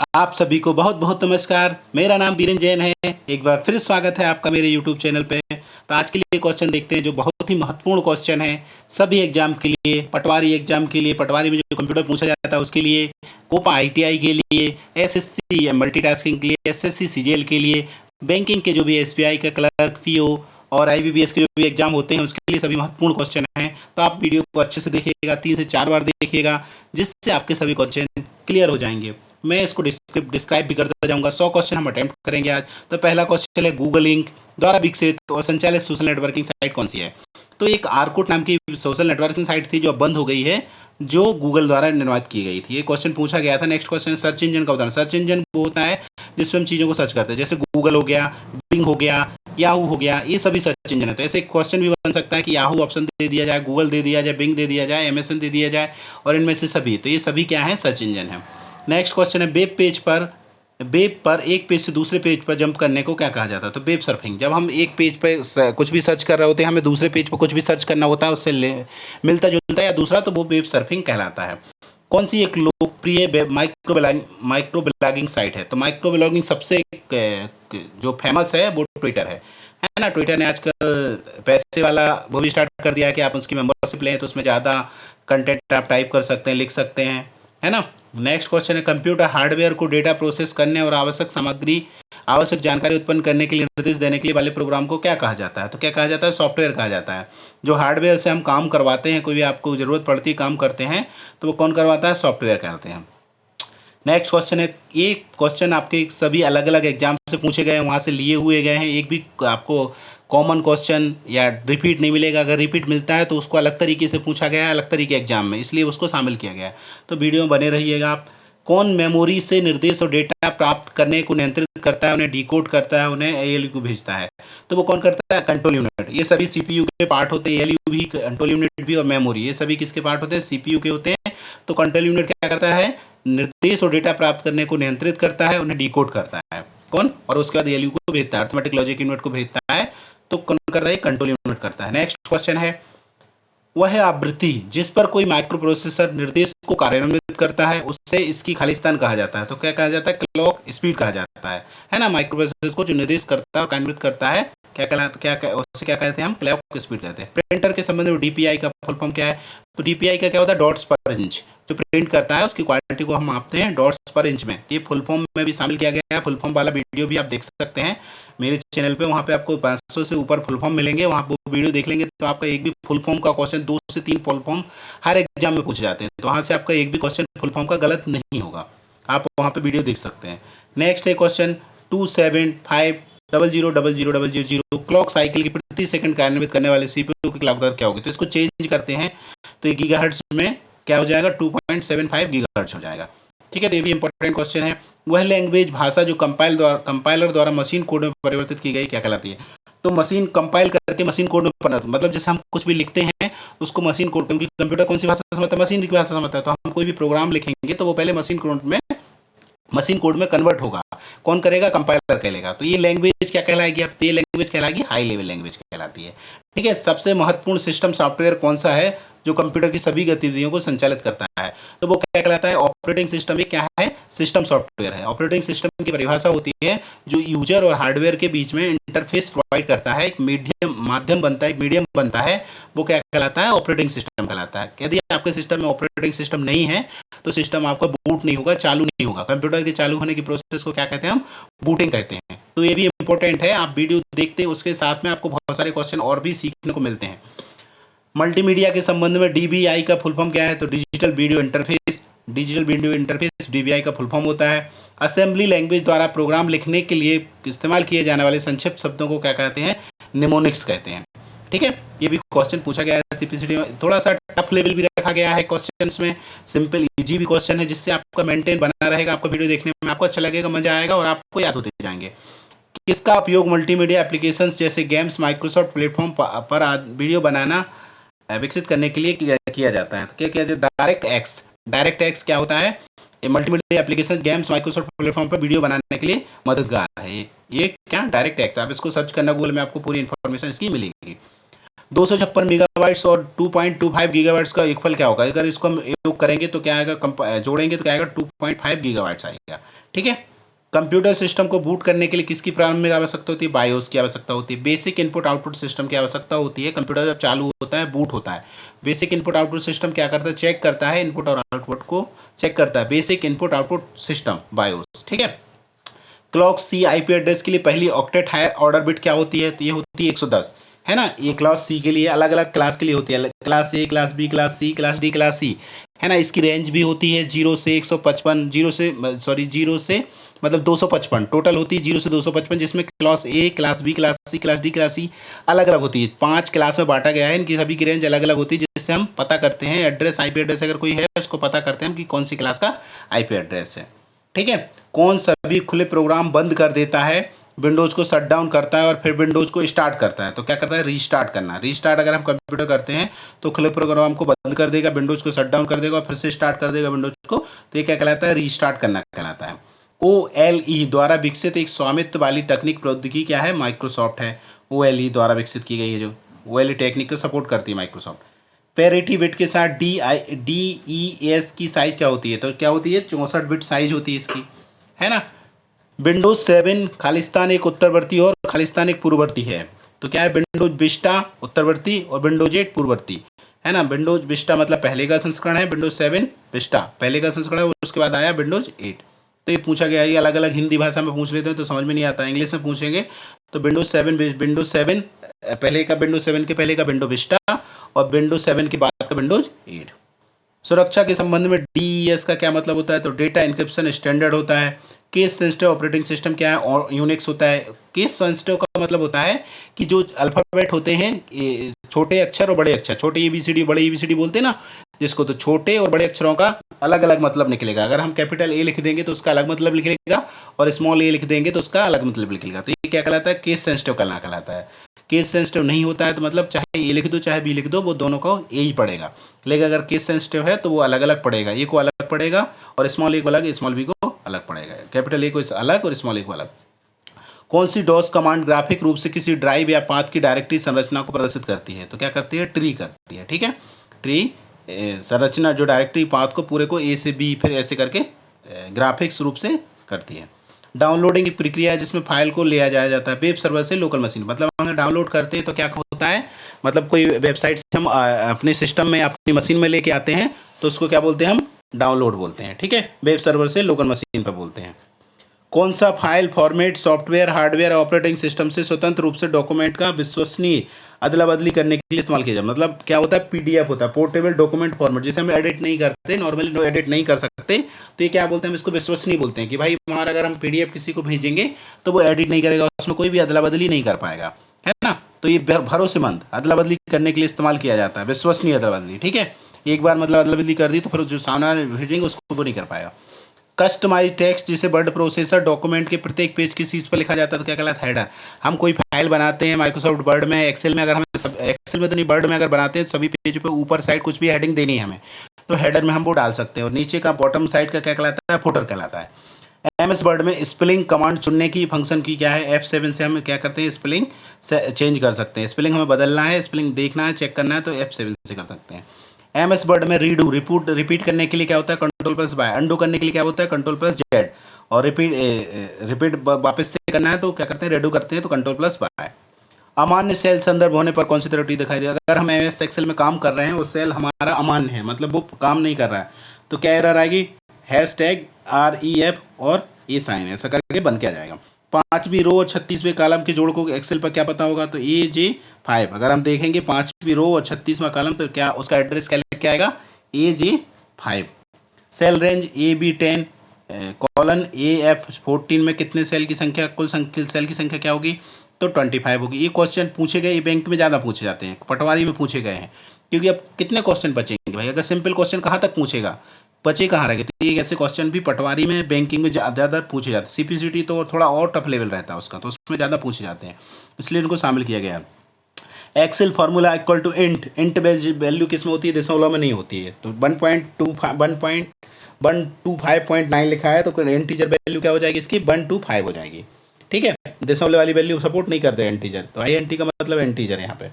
आप सभी को बहुत बहुत नमस्कार। मेरा नाम बीरेन जैन है। एक बार फिर स्वागत है आपका मेरे यूट्यूब चैनल पे। तो आज के लिए क्वेश्चन देखते हैं जो बहुत ही महत्वपूर्ण क्वेश्चन है सभी एग्जाम के लिए। पटवारी एग्जाम के लिए, पटवारी में जो कंप्यूटर पूछा जाता है उसके लिए, कोपा आईटीआई के लिए, एसएससी मल्टीटास्किंग के लिए, एसएससी सीजीएल के लिए, बैंकिंग के जो भी एसबीआई का क्लर्क, पीओ और आईबीपीएस के जो भी एग्जाम होते हैं उसके लिए सभी महत्वपूर्ण क्वेश्चन हैं। तो आप वीडियो को अच्छे से देखिएगा, 3 से 4 बार देखिएगा, जिससे आपके सभी क्वेश्चन क्लियर हो जाएंगे। मैं इसको डिस्क्राइब भी करता जाऊंगा। 100 क्वेश्चन हम अटेम्प्ट करेंगे आज। तो पहला क्वेश्चन है, गूगल इंक द्वारा विकसित और संचालित सोशल नेटवर्किंग साइट कौन सी है? तो एक आर्कुट नाम की सोशल नेटवर्किंग साइट थी जो अब बंद हो गई है, जो गूगल द्वारा निर्मित की गई थी। ये क्वेश्चन पूछा गया था। नेक्स्ट क्वेश्चन है, सर्च इंजन का उदाहरण। सर्च इंजन वो होता है जिसपे हम चीज़ों को सर्च करते हैं, जैसे गूगल हो गया, बिंग हो गया, याहू हो गया, ये सभी सर्च इंजन है। तो ऐसे क्वेश्चन भी बन सकता है कि याहू ऑप्शन दे दिया जाए, गूगल दे दिया जाए, बिंग दे दिया जाए, एमएसएन दे दिया जाए, और इनमें से सभी। तो ये सभी क्या है? सर्च इंजन है। नेक्स्ट क्वेश्चन है, वेब पर एक पेज से दूसरे पेज पर जंप करने को क्या कहा जाता है? तो वेब सर्फिंग। जब हम एक पेज पे कुछ भी सर्च कर रहे होते हैं, हमें दूसरे पेज पर कुछ भी सर्च करना होता है, उससे मिलता जुलता या दूसरा, तो वो वेब सर्फिंग कहलाता है। कौन सी एक लोकप्रिय माइक्रो ब्लॉगिंग साइट है? तो माइक्रो ब्लॉगिंग सबसे जो फेमस है वो ट्विटर है ना। ट्विटर ने आजकल पैसे वाला वो भी स्टार्ट कर दिया है कि आप उसकी मेंबरशिप लें तो उसमें ज़्यादा कंटेंट आप टाइप कर सकते हैं, लिख सकते हैं, है ना। नेक्स्ट क्वेश्चन है, कंप्यूटर हार्डवेयर को डेटा प्रोसेस करने और आवश्यक जानकारी उत्पन्न करने के लिए निर्देश देने के लिए वाले प्रोग्राम को क्या कहा जाता है? तो क्या कहा जाता है? सॉफ्टवेयर कहा जाता है। जो हार्डवेयर से हम काम करवाते हैं, कोई भी आपको ज़रूरत पड़ती है काम करते हैं, तो वो कौन करवाता है? सॉफ्टवेयर कहते हैं। नेक्स्ट क्वेश्चन है, एक क्वेश्चन आपके सभी अलग अलग एग्जाम से पूछे गए हैं, वहाँ से लिए हुए गए हैं। एक भी आपको कॉमन क्वेश्चन या रिपीट नहीं मिलेगा। अगर रिपीट मिलता है तो उसको अलग तरीके से पूछा गया है, अलग तरीके एग्जाम में, इसलिए उसको शामिल किया गया है। तो वीडियो में बने रहिएगा आप। कौन मेमोरी से निर्देश और डेटा प्राप्त करने को नियंत्रित करता है, उन्हें डिकोड करता है, उन्हें एएलयू को भेजता है? तो वो कौन करता है? Control unit. ये सभी सीपीयू के पार्ट होते हैं, एएलयू भी, कंट्रोल यूनिट भी और मेमोरी, ये सभी किसके पार्ट होते हैं? सीपीयू के होते हैं। तो कंट्रोल यूनिट क्या करता है? निर्देश और डेटा प्राप्त करने को नियंत्रित करता है, उन्हें डिकोड करता है। कौन? और उसके बाद एएलयू को भेजता है, अर्थमेटिक लॉजिक यूनिट को भेजता है। तो कौन करता है? कंट्रोल यूनिट करता है। नेक्स्ट क्वेश्चन है, वह है आवृत्ति जिस पर कोई माइक्रो प्रोसेसर निर्देश को कार्यान्वित करता है, उससे इसकी खालिस्तान कहा जाता है। तो क्या कहा जाता है? क्लॉक स्पीड कहा जाता है ना। माइक्रो प्रोसेसर को जो निर्देश करता है और कार्यान्वित करता है, उससे क्या कहते हैं? हम क्लॉक स्पीड कहते हैं। प्रिंटर के संबंध में डीपीआई का फुल फॉर्म क्या है? तो डीपीआई का क्या होता है? डॉट्स पर इंच। जो प्रिंट करता है उसकी क्वालिटी को हम मापते हैं डॉट्स पर इंच में। ये फुल फॉर्म में भी शामिल किया गया है। फुल फॉर्म वाला वीडियो भी आप देख सकते हैं मेरे चैनल पे। वहाँ पे आपको 500 से ऊपर फुल फॉर्म मिलेंगे। वहाँ वो वीडियो देख लेंगे तो आपका एक भी फुल फॉर्म का क्वेश्चन, 2 से 3 फुल फॉर्म हर एग्जाम में पूछे जाते हैं, तो वहाँ से आपका एक भी क्वेश्चन फुल फॉर्म का गलत नहीं होगा। आप वहाँ पे वीडियो देख सकते हैं। नेक्स्ट है क्वेश्चन 275000000। क्लॉक साइकिल की प्रति सेकंड कार्यान्वित करने वाले सीपीयू की क्लॉक दर क्या होगी? तो इसको चेंज करते हैं तो ये गीगाहर्ट्ज में क्या हो जाएगा? 2.75 गीगाहर्ट्ज हो जाएगा। ठीक है, तो ये भी इंपॉर्टेंट क्वेश्चन है। वह लैंग्वेज भाषा जो कंपाइलर द्वारा मशीन कोड में परिवर्तित की गई क्या कहलाती है? तो मशीन कंपाइल करके मशीन कोड में मतलब जैसे हम कुछ भी लिखते हैं उसको मशीन कोड, क्योंकि कंप्यूटर कौन सी भाषा समझता है? मशीन की भाषा समझता है। तो हम कोई भी प्रोग्राम लिखेंगे तो वो पहले मशीन कोड में कन्वर्ट होगा। कौन करेगा? कंपाइलर करेगा। तो ये लैंग्वेज क्या कहलाएगी? अब ये लैंग्वेज कहलाएगी हाई लेवल लैंग्वेज कहलाती है। ठीक है, सबसे महत्वपूर्ण सिस्टम सॉफ्टवेयर कौन सा है जो कंप्यूटर की सभी गतिविधियों को संचालित करता है? तो वो क्या कहलाता है? Operating system. ये क्या है? सिस्टम सॉफ्टवेयर है। ऑपरेटिंग सिस्टम की परिभाषा होती है जो यूजर और हार्डवेयर के बीच में इंटरफेस प्रोवाइड करता है, एक माध्यम बनता है, एक मीडियम बनता है, वो क्या कहलाता है? ऑपरेटिंग सिस्टम कहलाता है। यदि आपके सिस्टम में ऑपरेटिंग सिस्टम नहीं है तो सिस्टम आपका बूट नहीं होगा, चालू नहीं होगा। कंप्यूटर के चालू होने की प्रोसेस को क्या कहते हैं? हम बूटिंग कहते हैं। तो ये भी इंपॉर्टेंट है, आप वीडियो देखते हैं उसके साथ में आपको बहुत सारे क्वेश्चन और भी सीखने को मिलते हैं। मल्टीमीडिया के संबंध में डीबीआई का फुल फॉर्म क्या है? तो digital video interface. Digital video interface DBI का फुल फॉर्म होता है। असेंबली लैंग्वेज द्वारा प्रोग्राम लिखने के लिए इस्तेमाल किए जाने वाले संक्षिप्त शब्दों को क्या कहते हैं? निमोनिक्स कहते हैं। ठीक है, ये भी क्वेश्चन पूछा गया है सीपीसीटी में। थोड़ा सा टफ लेवल भी रखा गया है क्वेश्चंस में, सिंपल इजी भी क्वेश्चन है, जिससे आपका मेंटेन बना रहेगा। आपका वीडियो देखने में आपको अच्छा लगेगा, मजा आएगा और आपको याद होते जाएंगे। किसका उपयोग मल्टीमीडिया एप्लीकेशंस जैसे गेम्स, माइक्रोसॉफ्ट प्लेटफॉर्म पर वीडियो बनाना विकसित करने के लिए किया जाता है? तो क्या किया जाता है? डायरेक्ट एक्स क्या होता है? ये multimedia application games Microsoft platform पर वीडियो बनाने के लिए मददगार है। ये क्या? Direct x. आप इसको सर्च करना गूगल में, आपको पूरी इन्फॉर्मेशन इसकी मिलेगी। 256 मेगाबाइट्स और 2.25 गीगाबाइट्स का योगफल क्या होगा? अगर इसको हम योग करेंगे तो क्या आएगा, जोड़ेंगे तो क्या आएगा, 2.5 गीगाबाइट्स आएगा। ठीक है। कंप्यूटर सिस्टम को बूट करने के लिए किसकी प्रारंभिक आवश्यकता होती है? बायोस की आवश्यकता होती है। बेसिक इनपुट आउटपुट सिस्टम की आवश्यकता होती है। कंप्यूटर जब चालू होता है, बूट होता है, बेसिक इनपुट आउटपुट सिस्टम क्या करता है? चेक करता है इनपुट और आउटपुट को, चेक करता है basic input output system BIOS. ठीक है। क्लॉक सी आईपी एड्रेस के लिए पहली ऑक्टेट हायर ऑर्डर बिट क्या होती है? तो ये होती है 110, है ना। ये क्लास सी के लिए अलग अलग क्लास के लिए होती है, class A, class B, class C, class D, class C, है ना। इसकी रेंज भी होती है 0 से 155, 0 से मतलब 255 टोटल होती है, 0 से 255, जिसमें class A, class B, class C, class D, class C अलग अलग होती है। 5 क्लास में बांटा गया है, इनकी सभी की रेंज अलग अलग होती है, जिससे हम पता करते हैं एड्रेस, आईपी एड्रेस अगर कोई है उसको पता करते हैं हम कि कौन सी क्लास का आईपी एड्रेस है। ठीक है। कौन सभी खुले प्रोग्राम बंद कर देता है? विंडोज़ को शट डाउन करता है और फिर विंडोज़ को स्टार्ट करता है। तो क्या करता है? रीस्टार्ट करना। रीस्टार्ट अगर हम कंप्यूटर करते हैं तो खुले प्रोग्राम को बंद कर देगा, विंडोज़ को शट डाउन कर देगा और फिर से स्टार्ट कर देगा विंडोज़ को। तो ये क्या कहलाता है? रीस्टार्ट करना कहलाता है। OLE द्वारा विकसित एक स्वामित्व वाली तकनीक प्रौद्योगिकी क्या है? माइक्रोसॉफ्ट है। OLE द्वारा विकसित की गई है जो OLE टेक्निक को सपोर्ट करती है माइक्रोसॉफ्ट। पैरिटी बिट के साथ DES की साइज़ क्या होती है? तो क्या होती है? 64 बिट साइज होती है इसकी, है ना। विंडोज 7 खालिस्तान एक उत्तरवर्ती और खालिस्तान एक पूर्ववर्ती है। तो क्या है? विंडोज विस्टा उत्तरवर्ती और विंडोज 8 पूर्ववर्ती, है ना। विंडोज विस्टा मतलब पहले का संस्करण है, विंडोज 7 विस्टा पहले का संस्करण है और उसके बाद आया विंडोज 8। तो ये पूछा गया है, ये अलग अलग हिंदी भाषा में पूछ लेते हैं तो समझ में नहीं आता, इंग्लिश में पूछेंगे तो विंडोज 7 पहले का, विंडोज 7 के पहले का विंडोज विस्टा और विंडोज 7 के बाद का विंडोज 8। सुरक्षा के संबंध में DES का क्या मतलब होता है? तो डेटा इंक्रिप्शन स्टैंडर्ड होता है। केस सेंसिटिव ऑपरेटिंग सिस्टम क्या है? और यूनिक्स होता है। केस सेंसिटिव का मतलब होता है कि जो अल्फ़ाबेट होते हैं, छोटे अक्षर और बड़े अक्षर, छोटे ABCD बड़े ABCD बोलते हैं ना जिसको, तो छोटे और बड़े अक्षरों का अलग अलग मतलब निकलेगा। अगर हम कैपिटल A लिख देंगे तो उसका अलग मतलब निकलेगा और स्मॉल a लिख देंगे तो उसका अलग मतलब निकलेगा। तो ये क्या कहलाता है? केस सेंसिटिव कहलाता है। केस सेंसिटिव नहीं होता है तो मतलब चाहे ए लिख दो चाहे बी लिख दो, वो दोनों को ए ही पड़ेगा। लेकिन अगर केस सेंसिटिव है तो वो अलग अलग पड़ेगा, ए को अलग पड़ेगा और स्मॉल ए को अलग, स्मॉल बी को अलग पड़ेगा, कैपिटल ए को अलग और स्मॉल ए को अलग। कौन सी डॉस कमांड ग्राफिक रूप से किसी ड्राइव या पाथ की डायरेक्टरी संरचना को प्रदर्शित करती है? तो क्या करती है? ट्री करती है। ठीक है। ट्री संरचना जो डायरेक्टरी पाथ को पूरे को ए से बी फिर ऐसे करके ग्राफिक्स रूप से करती है। डाउनलोडिंग की प्रक्रिया है जिसमें फाइल को लिया जाया जाता है वेब सर्वर से लोकल मशीन, मतलब हम डाउनलोड करते हैं तो क्या होता है, मतलब कोई वेबसाइट से हम अपने सिस्टम में अपनी मशीन में लेके आते हैं तो उसको क्या बोलते हैं? हम डाउनलोड बोलते हैं। ठीक है। वेब सर्वर से लोकल मशीन पर बोलते हैं। कौन सा file format software, hardware, operating system से स्वतंत्र रूप से डॉक्यूमेंट का विश्वसनीय अदला बदली करने के लिए इस्तेमाल किया जाए? मतलब क्या होता है? PDF होता है, पोर्टेबल डॉक्यूमेंट फॉर्मेट, जिसे हम एडिट नहीं करते, नॉर्मली एडिट नहीं कर सकते, तो ये क्या बोलते हैं? हम इसको विश्वसनीय बोलते हैं कि भाई हमारा अगर हम PDF किसी को भेजेंगे तो वो एडिट नहीं करेगा, उसमें कोई भी अदला बदली नहीं कर पाएगा, है ना। तो ये भरोसेमंद अदला बदली करने के लिए इस्तेमाल किया जाता है, विश्वसनीय अदला बदली। ठीक है। एक बार मतलब अदला बदली कर दी तो फिर जो सामने भेजेंगे उसको वो नहीं कर पाएगा। कस्टमाइज टेक्स्ट जिसे वर्ड प्रोसेसर डॉक्यूमेंट के प्रत्येक पेज की शीर्ष पर लिखा जाता है तो क्या कहलाता है? हेडर। हम कोई फाइल बनाते हैं माइक्रोसॉफ्ट वर्ड में, एक्सेल में, अगर हमें एक्सेल में तो नहीं, वर्ड में अगर बनाते हैं सभी पेज पे ऊपर साइड कुछ भी हेडिंग देनी है हमें तो हेडर में हम वो डाल सकते हैं, और नीचे का बॉटम साइड का क्या कहलाता है? फुटर कहलाता है। MS वर्ड में स्पेलिंग कमांड चुनने की फंक्शन की क्या है? F7 से हम क्या करते हैं? स्पेलिंग से चेंज कर सकते हैं। स्पेलिंग हमें बदलना है, स्पेलिंग देखना है, चेक करना है तो F7 से कर सकते हैं। MS वर्ड में रीडू रिपीट करने के लिए क्या होता है? Ctrl+Y। अंडू करने के लिए क्या होता है? Ctrl+Z। और रिपीट वापस से करना है तो क्या करते हैं? रेडू करते हैं तो Ctrl+Y। अमान्य सेल संदर्भ होने पर कौन सी त्रुटि दिखाई देगी? अगर हम MS एक्सेल में काम कर रहे हैं और सेल हमारा अमान्य है, मतलब वो काम नहीं कर रहा है, तो क्या एरर आएगी? #REF और ए साइन ऐसा करके बंद किया जाएगा। 5वीं रो और 36वें कॉलम के जोड़ को एक्सेल पर क्या पता होगा? तो AJ5। अगर हम देखेंगे 5वीं रो और 36वां कॉलम तो क्या उसका एड्रेस क्या लिख के आएगा? AJ5। Cell range AB10 colon AF14 में कितने सेल की संख्या, कुल सेल की संख्या क्या होगी? तो 25 होगी। ये क्वेश्चन पूछे गए, बैंक में ज़्यादा पूछे जाते हैं, पटवारी में पूछे गए हैं, क्योंकि अब कितने क्वेश्चन बचेंगे भाई? अगर सिंपल क्वेश्चन कहाँ तक पूछेगा, बचे कहाँ रहेंगे? तो ये ऐसे क्वेश्चन भी पटवारी में, बैंकिंग में ज़्यादा पूछे जाते हैं। CPCT तो थोड़ा और टफ लेवल रहता है उसका, तो उसमें ज़्यादा पूछे जाते हैं, इसलिए इनको शामिल किया गया है। Excel formula equal to int value किस में होती है? दशमलव में नहीं होती है। तो 1.125.9 लिखा है तो इंटीजर वैल्यू क्या हो जाएगी इसकी? 125 हो जाएगी। ठीक है। दशमलव वाली वैल्यू सपोर्ट नहीं करते इंटीजर, तो INT का मतलब इंटीजर यहाँ पे।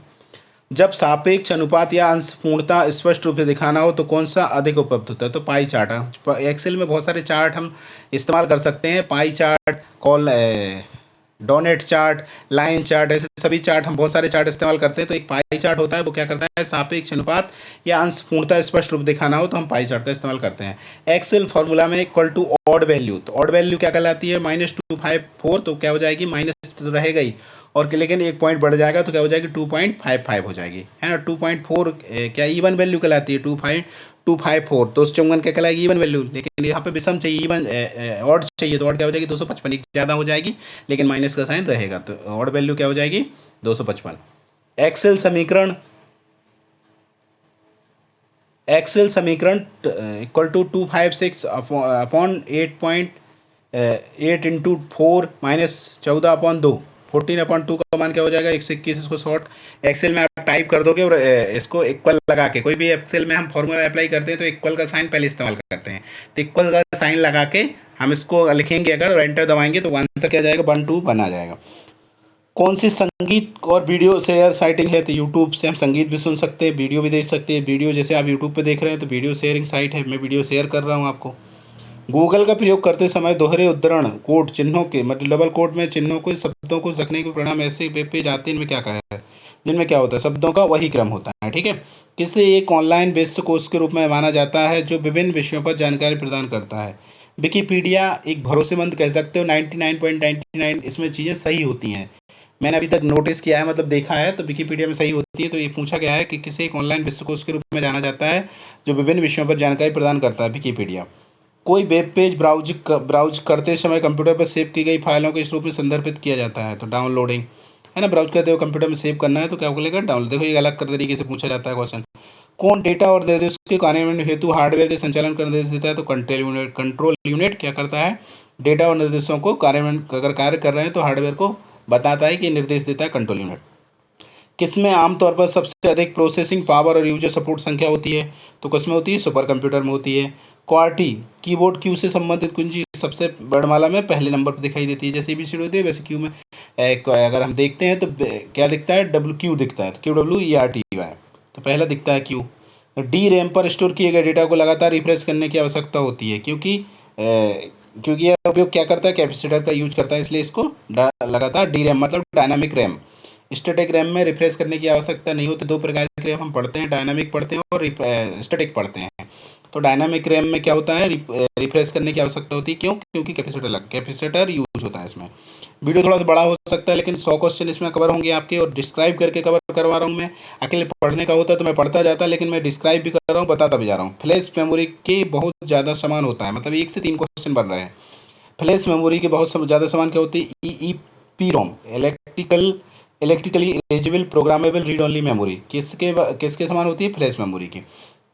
जब सापेक्ष अनुपात या अंश पूर्णता स्पष्ट रूप से दिखाना हो तो कौन सा अधिक उपयुक्त होता है? तो पाई चार्ट। एक्सेल में बहुत सारे चार्ट हम इस्तेमाल कर सकते हैं, pie chart, donate chart, line chart, ऐसे सभी चार्ट हम बहुत सारे चार्ट इस्तेमाल करते हैं। तो एक पाई चार्ट होता है, वो क्या करता है, सापेक्ष अनुपात या अंश पूर्णता स्पष्ट रूप दिखाना हो तो हम पाई चार्ट का इस्तेमाल करते हैं। एक्सेल फॉर्मूला में इक्वल टू ऑड वैल्यू, तो ऑड वैल्यू क्या कहलाती है, -254, तो क्या हो जाएगी, माइनस तो रहेगा ही, और लेकिन एक पॉइंट बढ़ जाएगा तो क्या हो जाएगी, 2.55 हो जाएगी, है ना। 2.4 क्या इवन वैल्यू कहलाती है, 254, तो उस चुंगन क्या कहलाएगी, इवन वैल्यू। लेकिन यहाँ पे विषम चाहिए, इवन ऑड चाहिए, तो ऑड क्या हो जाएगी, 255, एक ज़्यादा हो जाएगी लेकिन माइनस का साइन रहेगा, तो ऑड वैल्यू क्या हो जाएगी, 255। एक्सेल समीकरण इक्वल टू 256 अपॉन 8 इंटू 4 -14/2, 14/2 का मान क्या हो जाएगा, 121। इसको शॉर्ट एक्सेल में आप टाइप कर दोगे और इसको इक्वल लगा के, कोई भी एक्सेल में हम फॉर्मूला अप्लाई करते हैं तो इक्वल का साइन पहले इस्तेमाल करते हैं, तो इक्वल का साइन लगा के हम इसको लिखेंगे, अगर एंटर दबाएंगे तो आंसर क्या जाएगा, 1 2 बना जाएगा। कौन सी संगीत और वीडियो शेयर साइटिंग है? तो यूट्यूब से हम संगीत भी सुन सकते हैं, वीडियो भी देख सकते हैं। वीडियो जैसे आप यूट्यूब पे देख रहे हैं तो वीडियो शेयरिंग साइट है, मैं वीडियो शेयर कर रहा हूँ आपको। गूगल का प्रयोग करते समय दोहरे उद्धरण कोड चिन्हों के, मतलब डबल कोड में चिन्हों को, शब्दों को रखने के परिणाम ऐसे वेब पेज आते हैं, इनमें क्या कहा है, जिनमें क्या होता है, शब्दों का वही क्रम होता है, ठीक है। किसे एक ऑनलाइन विश्वकोश के रूप में माना जाता है जो विभिन्न विषयों पर जानकारी प्रदान करता है? विकिपीडिया एक भरोसेमंद कह सकते हो, 99.99 इसमें चीज़ें सही होती हैं, मैंने अभी तक नोटिस किया है, मतलब देखा है, तो विकिपीडिया में सही होती है। तो ये पूछा गया है कि किसे एक ऑनलाइन विश्वकोश के रूप में जाना जाता है जो विभिन्न विषयों पर जानकारी प्रदान करता है, विकिपीडिया। कोई वेब पेज ब्राउज करते समय कंप्यूटर पर सेव की गई फाइलों को इस रूप में संदर्भित किया जाता है, तो डाउनलोडिंग, है ना। ब्राउज करते हुए कंप्यूटर में सेव करना है तो क्या बोलेगा, डाउनलोड। देखो ये अलग तरीके से पूछा जाता है क्वेश्चन। कौन डेटा और निर्देशों के कार्यान्वयन हेतु हार्डवेयर के संचालन का निर्देश देता है? तो कंट्रोल यूनिट क्या करता है, डेटा और निर्देशों को कार्यान्वयन, अगर कार्य कर रहे हैं तो हार्डवेयर को बताता है कि निर्देश देता है कंट्रोल यूनिट। किसमें आमतौर पर सबसे अधिक प्रोसेसिंग पावर और यूजर सपोर्ट संख्या होती है? तो किसमें होती है, सुपर कंप्यूटर में होती है। क्वार्टी कीबोर्ड क्यू से संबंधित कुंजी सबसे वर्णमाला में पहले नंबर पर दिखाई देती है, जैसे ABCD होती है वैसे क्यू में अगर हम देखते हैं तो क्या दिखता है, WQ दिखता है, तो QWERTY, तो पहला दिखता है क्यू। डी रैम पर स्टोर किए गए डेटा को लगातार रिफ्रेश करने की आवश्यकता होती है, क्योंकि यह उपयोग क्या करता है, कैपेसिटर का यूज करता है, इसलिए इसको लगातार डी रैम मतलब डायनामिक रैम। स्टैटिक रैम में रिफ्रेश करने की आवश्यकता नहीं होती। दो प्रकार के रैम हम पढ़ते हैं, डायनामिक पढ़ते हैं और स्टैटिक पढ़ते हैं। तो डायनामिक रैम में क्या होता है, रिफ्रेश करने की आवश्यकता होती है, क्यों, क्योंकि कैपेसिटर यूज होता है इसमें। वीडियो थोड़ा सा बड़ा हो सकता है लेकिन 100 क्वेश्चन इसमें कवर होंगे आपके, और डिस्क्राइब करके कवर करवा रहा हूँ मैं। अकेले पढ़ने का होता तो मैं पढ़ता जाता, लेकिन मैं डिस्क्राइब भी कर रहा हूँ, बताता भी जा रहा हूँ। फ्लैश मेमोरी के बहुत ज़्यादा समान होता है, मतलब 1 से 3 क्वेश्चन बन रहे हैं। फ्लैश मेमोरी के बहुत ज़्यादा समान क्या होती है, EEPROM, electrically erasable programmable read only memory, किसके समान होती है, फ्लैश मेमोरी की।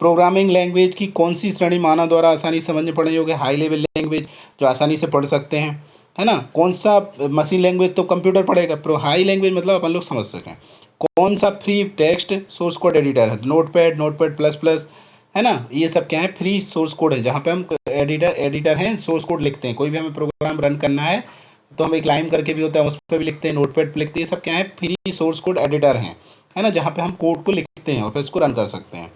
प्रोग्रामिंग लैंग्वेज की कौन सी श्रेणी मानव द्वारा आसानी से समझ पढ़ने योग्य? हाई लेवल लैंग्वेज, जो आसानी से पढ़ सकते हैं, है ना। कौन सा मशीन लैंग्वेज तो कंप्यूटर पढ़ेगा, प्रो हाई लैंग्वेज मतलब अपन लोग समझ सकें। कौन सा free text source code editor है? नोटपैड प्लस प्लस, है ना। ये सब क्या है, फ्री सोर्स कोड है, जहाँ पे हम एडिटर हैं, सोर्स कोड लिखते हैं। कोई भी हमें प्रोग्राम रन करना है तो हम एक लाइन करके भी होता है, उस पर भी लिखते हैं, नोटपैड पर लिखते हैं। ये सब क्या है, फ्री सोर्स कोड एडिटर हैं, है ना, जहाँ पे हम कोड को लिखते हैं और फिर इसको रन कर सकते हैं।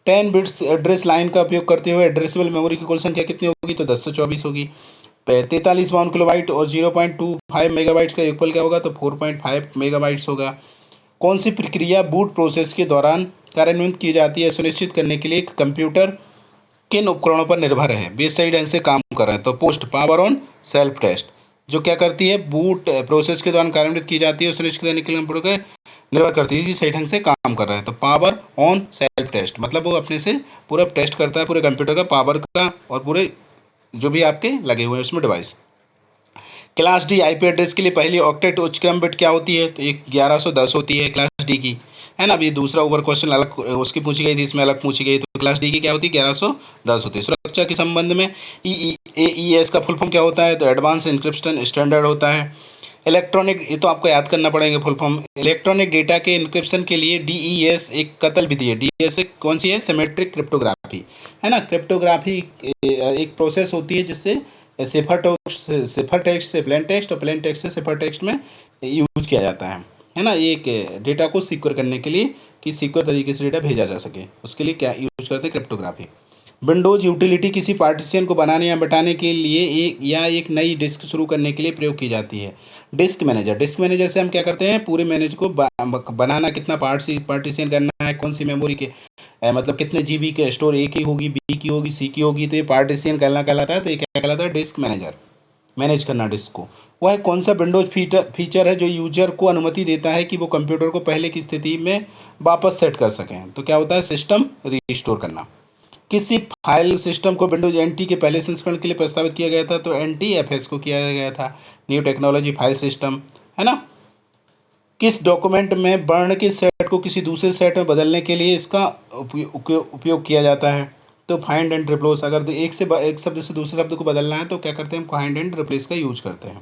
10 बिट्स एड्रेस लाइन का उपयोग करते हुए एड्रेसेबल मेमोरी की कुल संख्या कितनी होगी? तो 10 से 24 होगी। 43 किलोबाइट और 0.25 मेगाबाइट्स का योगफल क्या होगा? तो 4.5 मेगाबाइट्स होगा। कौन सी प्रक्रिया बूट प्रोसेस के दौरान कार्यान्वित की जाती है सुनिश्चित करने के लिए कंप्यूटर किन उपकरणों पर निर्भर है, वे सही ढंग से काम कर रहे हैं? तो POST power on self test, जो क्या करती है, बूट प्रोसेस के दौरान कार्यान्वित की जाती है, सुनिश्चित करने के लिए कंप्यूटर के निर्भर करती है कि सही ढंग से काम कर रहा है। तो पावर ऑन सेल्फ टेस्ट मतलब वो अपने से पूरा टेस्ट करता है, पूरे कंप्यूटर का पावर का और पूरे जो भी आपके लगे हुए हैं उसमें device. Class D IP address के लिए पहली ऑक्टेट उच्च क्रम बिट क्या होती है? तो एक 1110 होती है क्लास डी की, है ना। अभी दूसरा ओवर क्वेश्चन अलग उसकी पूछी गई थी, इसमें अलग पूछी गई, तो क्लास डी की क्या होती है, 1110 होती है। सुरक्षा के संबंध में EEAES का फुल फॉर्म क्या होता है? तो एडवांस इंक्रिप्शन स्टैंडर्ड होता है। इलेक्ट्रॉनिक, ये तो आपको याद करना पड़ेगा फुल फॉर्म। इलेक्ट्रॉनिक डेटा के इंक्रिप्शन के लिए DES एक कतल विधि है। DES कौन सी है? सिमेट्रिक क्रिप्टोग्राफी, है ना। क्रिप्टोग्राफी एक प्रोसेस होती है जिससे सिफर टेक्स्ट से प्लेन टेक्स्ट और प्लेन टेक्स्ट से सिफर टेक्स्ट में यूज किया जाता है है ना, एक डेटा को सिक्योर करने के लिए कि सिक्योर तरीके से डेटा भेजा जा सके, उसके लिए क्या यूज करते हैं, क्रिप्टोग्राफी। विंडोज यूटिलिटी किसी पार्टीशन को बनाने या मिटाने के लिए एक नई डिस्क शुरू करने के लिए प्रयोग की जाती है। डिस्क मैनेजर से हम क्या करते हैं, पूरे मैनेज को बनाना, कितना पार्टीशन करना है, कौन सी मेमोरी के मतलब कितने जीबी के स्टोर, ए की होगी, बी की होगी, सी की होगी, तो ये पार्टीशन करना कहलाता है। तो ये क्या कहलाता है, डिस्क मैनेजर, मैनेज करना डिस्क को। वह कौन सा विंडोज फीचर है जो यूजर को अनुमति देता है कि वो कंप्यूटर को पहले की स्थिति में वापस सेट कर सकें। तो क्या होता है, सिस्टम रीस्टोर करना। किसी फाइल सिस्टम को विंडोज एनटी के पहले संस्करण के लिए प्रस्तावित किया गया था, तो NTFS को किया गया था, न्यू टेक्नोलॉजी फाइल सिस्टम, है ना। किस डॉक्यूमेंट में वर्ण के सेट को किसी दूसरे सेट में बदलने के लिए इसका उपयोग किया जाता है, तो फाइंड एंड रिप्लेस। अगर एक शब्द से दूसरे शब्द को बदलना है तो क्या करते हैं, हम फाइंड एंड रिप्लेस का यूज करते हैं।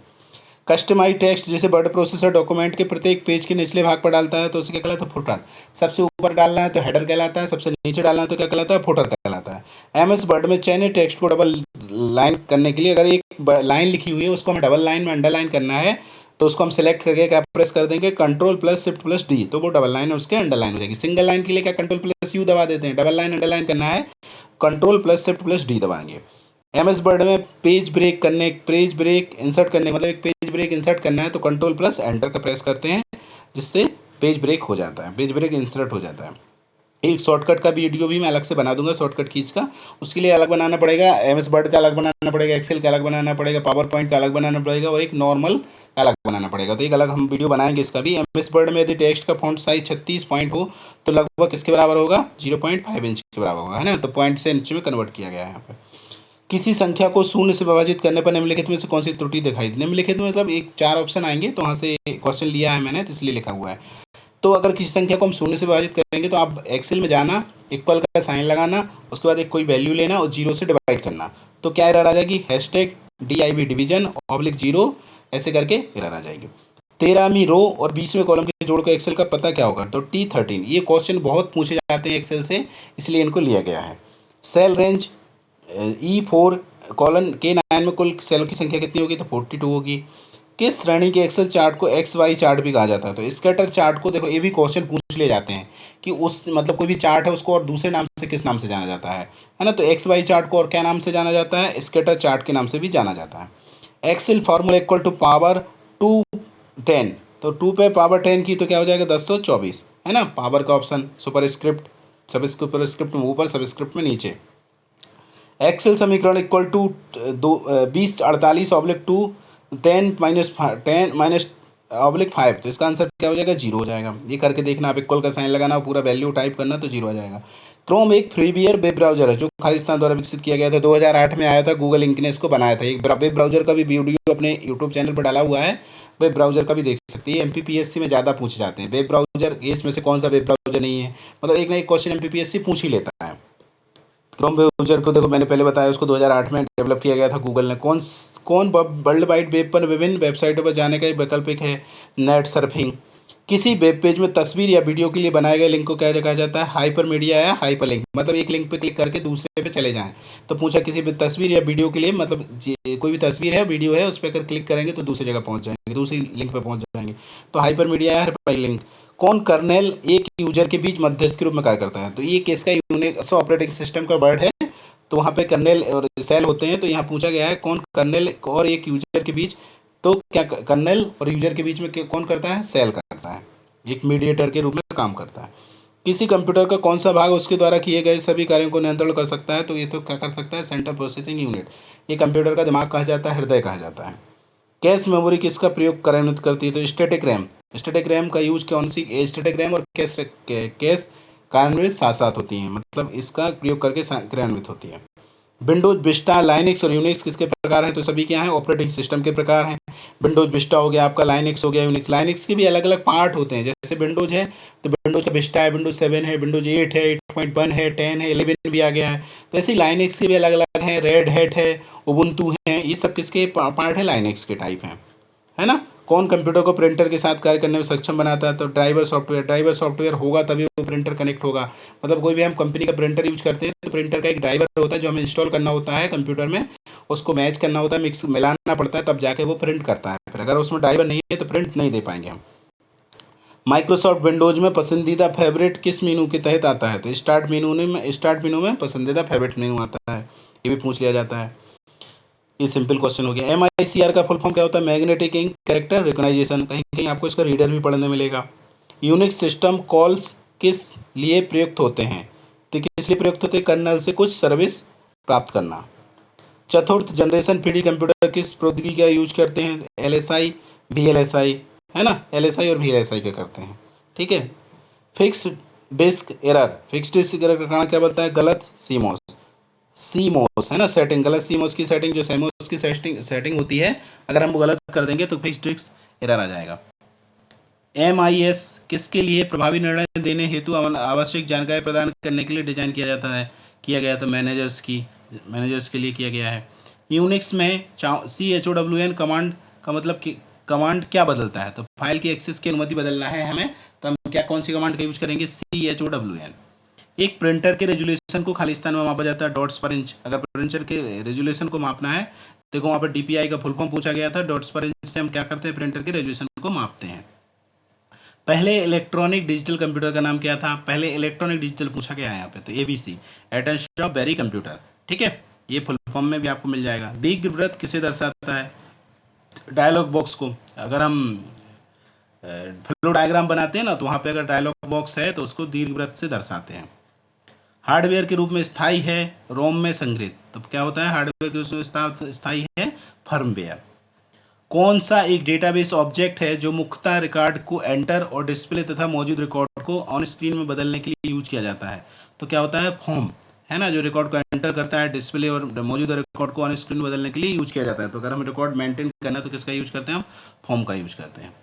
कस्टमाइज टेक्स्ट जिसे वर्ड प्रोसेसर डॉक्यूमेंट के प्रत्येक पेज के निचले भाग पर डालता है, तो उसे क्या कहलाता है, फुटर। सबसे ऊपर डालना है तो हेडर कहलाता है, सबसे नीचे डालना है तो क्या कहलाता है, फुटर कहलाता है। MS वर्ड में चयनित टेक्स्ट को डबल लाइन करने के लिए, अगर एक लाइन लिखी हुई है उसको हमें डबल लाइन में अंडरलाइन करना है, तो उसको हम सेलेक्ट करके क्या प्रेस कर देंगे, Ctrl+Shift+D, तो वो डबल लाइन है उसके अंडरलाइन हो जाएगी। सिंगल लाइन के लिए क्या Ctrl+U दबा देते हैं, डबल लाइन अंडरलाइन करना है Ctrl+Shift+D दबाएंगे। MS वर्ड में पेज ब्रेक इंसर्ट करने, मतलब एक पेज ब्रेक इंसर्ट करना है तो Ctrl+Enter का प्रेस करते हैं, जिससे पेज ब्रेक हो जाता है, पेज ब्रेक इंसर्ट हो जाता है। एक शॉर्टकट का वीडियो भी मैं अलग से बना दूंगा, शॉर्टकट कीज का, उसके लिए अलग बनाना पड़ेगा। MS वर्ड का अलग बनाना पड़ेगा, एक्सेल का अलग बनाना पड़ेगा, पावर पॉइंट का अलग बनाना पड़ेगा, और एक नॉर्मल का अलग बनाना पड़ेगा। तो एक अलग हम वीडियो बनाएंगे इसका भी। MS वर्ड में यदि टेक्स्ट का फॉन्ट साइज 36 पॉइंट हो तो लगभग किसके बराबर होगा, 0.5 इंच के बराबर होगा, है ना। तो पॉइंट से इंच में कन्वर्ट किया गया है यहाँ पर। किसी संख्या को शून्य से विभाजित करने पर निम्नलिखित में से कौन सी त्रुटि दिखाई दी। निम्नलिखित में मतलब एक 4 ऑप्शन आएंगे, तो वहाँ से क्वेश्चन लिया है मैंने, तो इसलिए लिखा हुआ है। तो अगर किसी संख्या को हम शून्य से विभाजित करेंगे तो आप एक्सेल में जाना, इक्वल का साइन लगाना, उसके बाद एक कोई वैल्यू लेना और 0 से डिवाइड करना, तो क्या एरर आ जाएगी, #DIV डिवीजन /0 ऐसे करके एरर आ जाएगी। 13वीं रो और 20वें कॉलम के जोड़ का एक्सेल का पता क्या होगा, तो T13। ये क्वेश्चन बहुत पूछे जाते हैं एक्सेल से, इसलिए इनको लिया गया है। Cell range E4 colon K9 में कुल सेल की संख्या कितनी होगी, तो 42 होगी। किस श्रेणी के एक्सेल चार्ट को XY चार्ट भी कहा जाता है, तो स्कैटर चार्ट को, देखो ये भी क्वेश्चन पूछ ले जाते हैं कि उस मतलब कोई भी चार्ट है उसको और दूसरे नाम से किस नाम से जाना जाता है ना। तो XY चार्ट को और क्या नाम से जाना जाता है, स्कैटर चार्ट के नाम से भी जाना जाता है। Excel formula equal to power 210, तो 2 पे पावर 10 की तो क्या हो जाएगा, 1024, है ना। पावर का ऑप्शन, सुपरस्क्रिप्ट, सबस्क्रिप्ट में ऊपर, सबस्क्रिप्ट में नीचे। एक्सेल समीकरण इक्वल टू 2048/2 10 - 5, तो इसका आंसर क्या हो जाएगा, 0 हो जाएगा। ये करके देखना, आप इक्वल का साइन लगाना, पूरा वैल्यू टाइप करना, तो 0 आ जाएगा। क्रोम एक फ्रीवेयर वेब ब्राउजर है जो खालिस्तान द्वारा विकसित किया गया था, 2008 में आया था, गूगल इंक ने इसको बनाया था। एक वेब ब्राउजर का भी वीडियो अपने यूट्यूब चैनल पर डाला हुआ है, वेब ब्राउजर का भी देख सकते हैं। MPPSC में ज़्यादा पूछ जाते हैं वेब ब्राउजर, इसमें से कौन सा वेब ब्राउजर नहीं है, मतलब एक ना एक क्वेश्चन MPPSC पूछ ही लेता है। क्रोम ब्राउजर को देखो मैंने पहले बताया, उसको 2008 में डेवलप किया गया था गूगल ने। कौन वर्ल्ड वाइड वेब पर विभिन्न वेबसाइटों पर जाने का एक वैकल्पिक है, नेट सर्फिंग। किसी वेब पेज में तस्वीर या वीडियो के लिए बनाए गए लिंक को क्या कहा जाता है, हाइपर मीडिया या हाइपर लिंक, मतलब एक लिंक पे क्लिक करके दूसरे पे चले जाएं। तो पूछा किसी भी तस्वीर या वीडियो के लिए, मतलब कोई भी तस्वीर है, वीडियो है, उस पर अगर क्लिक करेंगे तो दूसरी जगह पहुंच जाएंगे, दूसरी लिंक पे पहुंच जाएंगे। तो हाइपर मीडिया या हाइपर लिंक। कौन कर्नेल एक यूजर के बीच मध्यस्थ के रूप में कार्य करता है, तो ये किसका यूनिक्स ऑपरेटिंग सिस्टम का वर्ड है, तो वहाँ पे कर्नेल और सेल होते हैं। तो यहाँ पूछा गया है कौन कर्नेल और एक यूजर के बीच, तो क्या कर्नेल और यूजर के बीच में कौन करता है, सेल करता है, एक मीडिएटर के रूप में काम करता है। किसी कंप्यूटर का कौन सा भाग उसके द्वारा किए गए सभी कार्यों को नियंत्रण कर सकता है, तो ये तो क्या कर सकता है, सेंट्रल प्रोसेसिंग यूनिट। ये कंप्यूटर का दिमाग कहा जाता है, हृदय कहा जाता है। कैश मेमोरी किसका प्रयोग कार्यान्वित करती है, तो स्टैटिक रैम। स्टैटिक रैम का यूज कौन सी, स्टैटिक रैम और कैश कार्यान्वित साथ साथ होती हैं, मतलब इसका प्रयोग करके कार्यान्वित होती है। विंडोज विस्टा, लाइनक्स और यूनिक्स किसके प्रकार हैं, तो सभी क्या हैं, ऑपरेटिंग सिस्टम के प्रकार हैं। विंडोज विस्टा हो गया आपका, लाइनक्स हो गया, यूनिक्स। लाइनक्स के भी अलग अलग पार्ट होते हैं, जैसे विंडोज है तो विंडोज का विस्टा है, विंडोज 7 है, विंडोज 8 है, 8.1 है, 10 है, 11 भी आ गया है। तो ऐसे लाइनक्स के भी अलग अलग हैं, रेड हैट है, उबुंटू है, ये सब किसके पार्ट है, लाइनक्स के टाइप हैं, है ना। कौन कंप्यूटर को प्रिंटर के साथ कार्य करने में सक्षम बनाता है, तो ड्राइवर सॉफ्टवेयर। ड्राइवर सॉफ्टवेयर होगा तभी वो प्रिंटर कनेक्ट होगा, मतलब कोई भी हम कंपनी का प्रिंटर यूज करते हैं तो प्रिंटर का एक ड्राइवर होता है जो हमें इंस्टॉल करना होता है कंप्यूटर में, उसको मैच करना होता है, मिक्स मिलाना पड़ता है, तब जाके वो प्रिंट करता है। फिर अगर उसमें ड्राइवर नहीं है तो प्रिंट नहीं दे पाएंगे हम। माइक्रोसॉफ्ट विंडोज़ में पसंदीदा फेवरेट किस मेनू के तहत आता है? तो स्टार्ट मेनू में पसंदीदा फेवरेट मेनू आता है, ये भी पूछ लिया जाता है। ये सिंपल क्वेश्चन हो गया। MICR का फुल फॉर्म क्या होता है? Magnetic ink character recognition. कहीं कहीं आपको इसका रीडर भी पढ़ने मिलेगा। यूनिक्स सिस्टम कॉल्स किस लिए प्रयुक्त होते हैं? तो किस लिए प्रयुक्त होते हैं? कर्नल से कुछ सर्विस प्राप्त करना। चतुर्थ जनरेशन 3D कंप्यूटर किस प्रौद्योगिकी का यूज करते हैं? LSI, VLSI, है ना? LSI और VLSI का करते हैं, ठीक है। Fixed disk error, fixed disk error का कारण क्या बोलता है? गलत सीमोस, है ना, सेटिंग, गलत सीमोस की सेटिंग, जो सेमोस की सेटिंग होती है, अगर हम वो गलत कर देंगे तो फिक्स्ड डिस्क एरर आ जाएगा। MIS किसके लिए प्रभावी निर्णय देने हेतु आवश्यक जानकारी प्रदान करने के लिए डिजाइन किया गया था? मैनेजर्स के लिए किया गया है। यूनिक्स में CHOWN कमांड का मतलब कि कमांड क्या बदलता है? तो फाइल की एक्सेस की अनुमति बदलना है हमें, तो हम कौन सी कमांड का यूज करेंगे? CHOWN। एक प्रिंटर के रेजुलेशन को खाली स्थान में मापा जाता है डॉट्स पर इंच। अगर प्रिंटर के रेजुलेशन को मापना है, देखो वहाँ पर DPI का फुल फॉर्म पूछा गया था। डॉट्स पर इंच से हम क्या करते हैं? प्रिंटर के रेजुलेशन को मापते हैं। पहले इलेक्ट्रॉनिक डिजिटल कंप्यूटर का नाम क्या था? पहले इलेक्ट्रॉनिक डिजिटल पूछा गया है यहाँ पे, तो ABC, Atanasoff Berry computer, ठीक है। ये फुल फॉर्म में भी आपको मिल जाएगा। दीर्घवृत्त किसे दर्शाता है? डायलॉग बॉक्स को। अगर हम फ्लो डायग्राम बनाते हैं ना, तो वहाँ पे अगर डायलॉग बॉक्स है तो उसको दीर्घवृत्त से दर्शाते हैं। हार्डवेयर के रूप में स्थायी है, रोम में संग्रहित, तो क्या होता है? हार्डवेयर के रूप में स्थायी है, फर्मवेयर। कौन सा एक डेटाबेस ऑब्जेक्ट है जो मुख्यतः रिकॉर्ड को एंटर और डिस्प्ले तथा मौजूद रिकॉर्ड को ऑन स्क्रीन में बदलने के लिए यूज किया जाता है? तो क्या होता है? फॉर्म, है ना, जो रिकॉर्ड को एंटर करता है, डिस्प्ले और मौजूदा रिकॉर्ड को ऑन स्क्रीन बदलने के लिए यूज किया जाता है। तो अगर हमें रिकॉर्ड मेंटेन करना है तो किसका यूज करते हैं? हम फॉर्म का यूज करते हैं।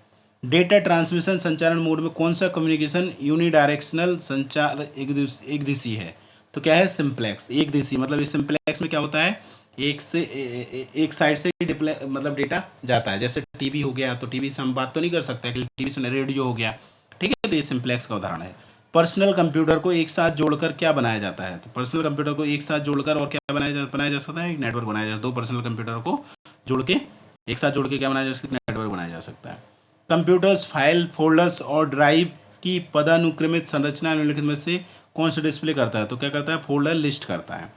डेटा ट्रांसमिशन संचारण मोड में कौन सा कम्युनिकेशन यूनिडायरेक्शनल संचार एक दिशी है? तो क्या है? सिंप्लेक्स, एक दिशी। मतलब इस सिंप्लेक्स में क्या होता है? एक साइड से मतलब डेटा जाता है। जैसे टीवी हो गया, तो टीवी से हम बात तो नहीं कर सकते कि टीवी से रेडियो हो गया, ठीक है। तो ये सिंप्लेक्स का उदाहरण है। पर्सनल कंप्यूटर को एक साथ जोड़कर क्या बनाया जाता है? तो पर्सनल कंप्यूटर को एक साथ जोड़कर और क्या बनाया जा सकता है? एक नेटवर्क बनाया जा सकता है। दो पर्सनल कंप्यूटर को जोड़ के एक साथ जोड़ के क्या बनाया जा सकता है? नेटवर्क बनाया जा सकता है। कंप्यूटर्स फाइल, फोल्डर्स और ड्राइव की पदानुक्रमित संरचना निम्नलिखित में से कौन सा डिस्प्ले करता है? तो क्या करता है? फोल्डर लिस्ट करता है।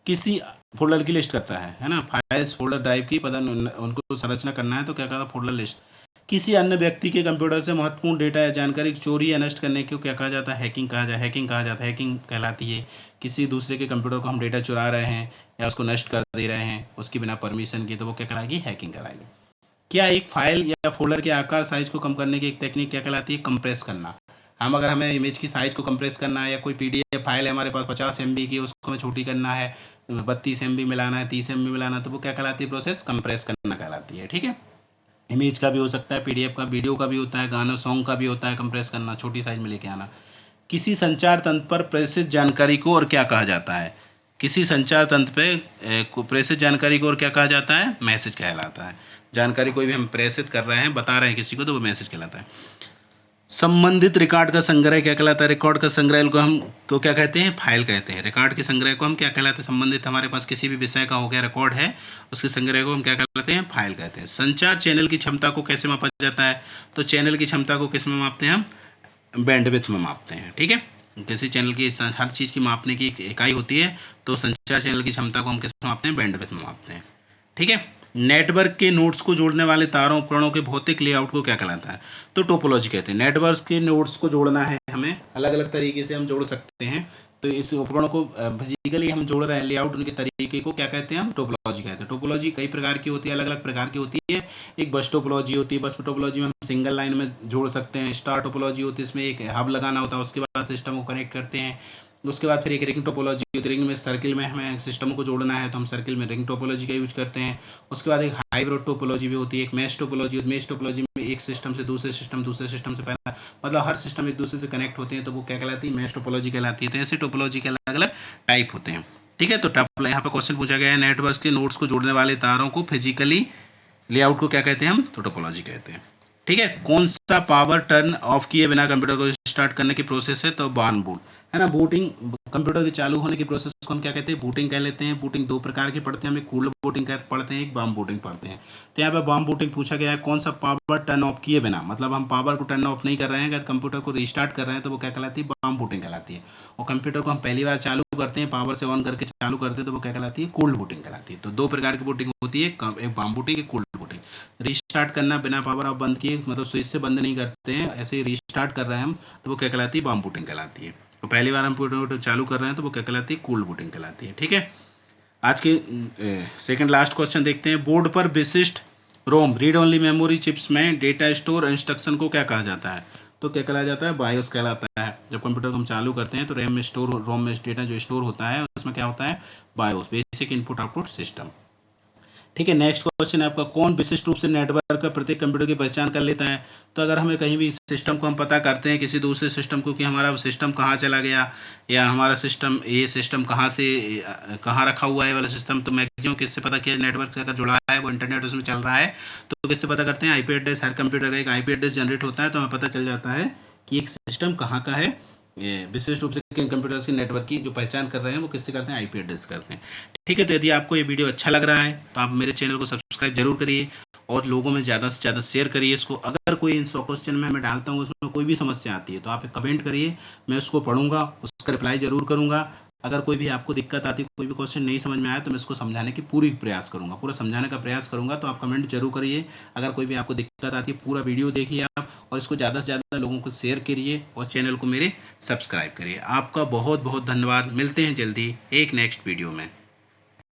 किसी फोल्डर की लिस्ट करता है ना, फाइल्स, फोल्डर, ड्राइव की उनको संरचना करना है तो क्या करता है? Folder list. किसी अन्य व्यक्ति के कंप्यूटर से महत्वपूर्ण डेटा या जानकारी चोरी या नष्ट करने को क्या कहा जाता है? हैकिंग कहा जाता है। हैकिंग कहलाती है किसी दूसरे के कंप्यूटर को हम डेटा चुरा रहे हैं या उसको नष्ट कर दे रहे हैं उसकी बिना परमिशन की, तो वो क्या कहलाएगी? हैकिंग कहलाएगी। क्या एक फाइल या फोल्डर के आकार साइज को कम करने की एक टेक्निक क्या कहलाती है? कंप्रेस करना। अगर हमें इमेज की साइज को कंप्रेस करना है, या कोई PDF फाइल है हमारे पास 50 MB की, उसको हमें छोटी करना है, 32 MB मिलाना है, 30 MB मिलाना, तो वो क्या कहलाती है? प्रोसेस कंप्रेस करना कहलाती है, ठीक है। इमेज का भी हो सकता है, PDF का, वीडियो का भी होता है, गाना सॉन्ग का भी होता है कंप्रेस करना, छोटी साइज में लेके आना। किसी संचार तंत्र पर प्रेषित जानकारी को और क्या कहा जाता है? किसी संचार तंत्र पे प्रेषित जानकारी को और क्या कहा जाता है? मैसेज कहलाता है। जानकारी कोई भी हम प्रेषित कर रहे हैं, बता रहे हैं किसी को, तो वो मैसेज कहलाता है। संबंधित रिकॉर्ड का संग्रह क्या कहलाता है? रिकॉर्ड का संग्रह को क्या कहते हैं? फाइल कहते हैं। रिकॉर्ड के संग्रह को हम क्या कहलाते हैं? संबंधित हमारे पास किसी भी विषय का हो गया रिकॉर्ड है, उसके संग्रह को हम क्या कहलाते हैं? फाइल कहते हैं। संचार चैनल की क्षमता को कैसे मापा जाता है? तो चैनल की क्षमता को किस में मापते हैं? हम बैंडविड्थ में मापते हैं, ठीक है। किसी चैनल की हर चीज़ की मापने की एक इकाई होती है, तो संचार चैनल की क्षमता को हम किस में मापते हैं? बैंडविड्थ में मापते हैं, ठीक है। नेटवर्क के नोड्स को जोड़ने वाले तारों उपकरणों के भौतिक लेआउट को क्या कहलाता है? तो टोपोलॉजी कहते हैं। नेटवर्क के नोड्स को जोड़ना है हमें, अलग अलग तरीके से हम जोड़ सकते हैं, तो इस उपकरणों को फिजिकली हम जोड़ रहे हैं, लेआउट उनके तरीके को क्या कहते हैं? हम टोपोलॉजी कहते हैं। टोपोलॉजी कई प्रकार की होती है, अलग अलग प्रकार की होती है। एक बस टोपोलॉजी होती है, बस टोपोलॉजी में हम सिंगल लाइन में जोड़ सकते हैं। स्टार टोपोलॉजी होती है, इसमें एक हब लगाना होता है, उसके बाद सिस्टम को कनेक्ट करते हैं। उसके बाद फिर एक रिंग टोपोलॉजी होती है, रिंग में सर्किल में हमें सिस्टम को जोड़ना है तो हम सर्किल में रिंग टोपोलॉजी का यूज करते हैं। उसके बाद एक हाइब्रिड टोपोलॉजी भी होती है, एक मैश टोपोलॉजी होती है। मैश टोपोलॉजी में एक सिस्टम से दूसरे सिस्टम से पहला, मतलब हर सिस्टम एक दूसरे से कनेक्ट होते हैं, तो वो क्या कहलाती है? मैश टोपोलॉजी कहलाती है। तो ऐसे टोपोलॉजी के अलग अलग टाइप होते हैं, ठीक है। तो यहाँ पे क्वेश्चन पूछा गया है, नेटवर्क के नोड्स को जोड़ने वाले तारों को फिजिकली लेआउट को क्या कहते हैं? हम तो टोपोलॉजी कहते हैं, ठीक है। कौन सा पावर टर्न ऑफ किए बिना कंप्यूटर को स्टार्ट करने की प्रोसेस है? तो बार्न बूट। है ना। बूटिंग, कंप्यूटर के चालू होने की प्रोसेस को हम क्या कहते हैं, बूटिंग कह लेते हैं। बूटिंग दो प्रकार की पढ़ते हैं, हमें कूल्ड बूटिंग पढ़ते हैं, एक बम बूटिंग पढ़ते हैं। तो यहाँ पे बम बूटिंग पूछा गया है, कौन सा पावर टर्न ऑफ किए बिना, मतलब हम पावर को टर्न ऑफ नहीं कर रहे हैं, अगर कंप्यूटर को रिस्टार्ट कर रहे हैं तो वो क्या कहलाती है, बम बूटिंग कहलाती है। और कंप्यूटर को हम पहली बार चालू करते हैं, पावर से ऑन करके चालू करते हैं, तो वो क्या कहलाती है, कूल्ड बूटिंग कहलाती है। तो दो प्रकार की बूटिंग होती है, एक बम बूटिंग, एक कूल्ड बूटिंग। रिस्टार्ट करना बिना पावर ऑफ बंद किए, मतलब स्विच से बंद नहीं करते हैं, ऐसे ही रिस्टार्ट कर रहे हैं हम, तो वो क्या कहलाती है, बम बूटिंग कहलाती है। तो पहली बार हम कंप्यूटर चालू कर रहे हैं तो वो क्या कहलाती है, कूल्ड बूटिंग कहलाती है। ठीक है, आज के सेकंड लास्ट क्वेश्चन देखते हैं। बोर्ड पर विशिष्ट रोम रीड ओनली मेमोरी चिप्स में डेटा स्टोर इंस्ट्रक्शन को क्या कहा जाता है, तो क्या कहलाया जाता है, बायोस कहलाता है। जब कंप्यूटर को हम चालू करते हैं तो रैम में रोम में डेटा जो स्टोर होता है उसमें क्या होता है, BIOS, basic input output system. ठीक है, नेक्स्ट क्वेश्चन है आपका, कौन विशिष्ट रूप से नेटवर्क का प्रत्येक कंप्यूटर की पहचान कर लेता है। तो अगर हमें कहीं भी सिस्टम को हम पता करते हैं किसी दूसरे सिस्टम को कि हमारा सिस्टम कहाँ चला गया, या हमारा सिस्टम, ये सिस्टम कहाँ से कहाँ रखा हुआ है वाला सिस्टम, तो मैक्सिमम किससे पता किया, नेटवर्क से अगर जुड़ा है, वो इंटरनेट उसमें चल रहा है, तो किससे पता करते हैं, आईपी एड्रेस। हर कंप्यूटर का एक आईपी एड्रेस जनरेट होता है, तो हमें पता चल जाता है कि एक सिस्टम कहाँ का है। ये विशेष रूप से किन कंप्यूटर्स की नेटवर्क की जो पहचान कर रहे हैं वो किससे करते हैं, आईपी एड्रेस करते हैं। ठीक है, तो यदि आपको ये वीडियो अच्छा लग रहा है तो आप मेरे चैनल को सब्सक्राइब जरूर करिए और लोगों में ज़्यादा से ज़्यादा शेयर करिए इसको। अगर कोई इन 100 क्वेश्चन में मैं डालता हूँ उसमें कोई भी समस्या आती है तो आप कमेंट करिए, मैं उसको पढ़ूंगा, उसका रिप्लाई जरूर करूँगा। अगर कोई भी आपको दिक्कत आती है, कोई भी क्वेश्चन नहीं समझ में आया, तो मैं इसको समझाने की पूरी प्रयास करूँगा, पूरा समझाने का प्रयास करूँगा। तो आप कमेंट जरूर करिए। अगर कोई भी आपको दिक्कत आती है, पूरा वीडियो देखिए आप, और इसको ज़्यादा से ज़्यादा लोगों को शेयर करिए और चैनल को मेरे सब्सक्राइब करिए। आपका बहुत बहुत धन्यवाद। मिलते हैं जल्दी एक नेक्स्ट वीडियो में।